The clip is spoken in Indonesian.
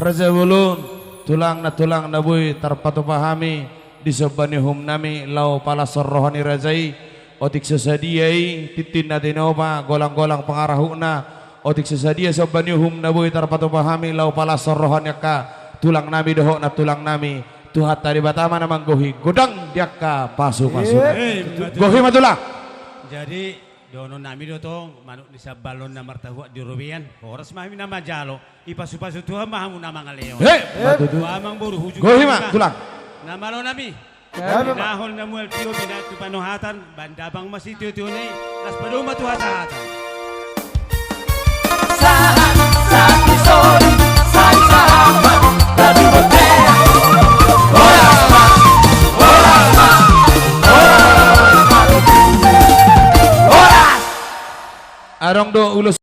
Raja Bulun tulang na boy tarpatu pahami disobani hum nami lau pala sorrohani rajai otik sesadiai titin na dinoma golang-golang pengarahuna otik sesadia sobani hum na boy tarpatu pahami lau pala sorrohani ka tulang nami dohok na tulang nami tuhat tadi batama namang gohi godang diaka pasu gohi matulah. Jadi dono nami dotong manuk di balon na martahu di rubian horas mah na majalo ipasu-pasu tuha mah na mga leo amang buru hujung gohi mah tulang nama lo nami nahol na muel tio binatu panuhatan bandabang masitio tio ni las paduma tuhatan Saat saat sore sai sahabat lebih berdaya Horas mas arong do ulus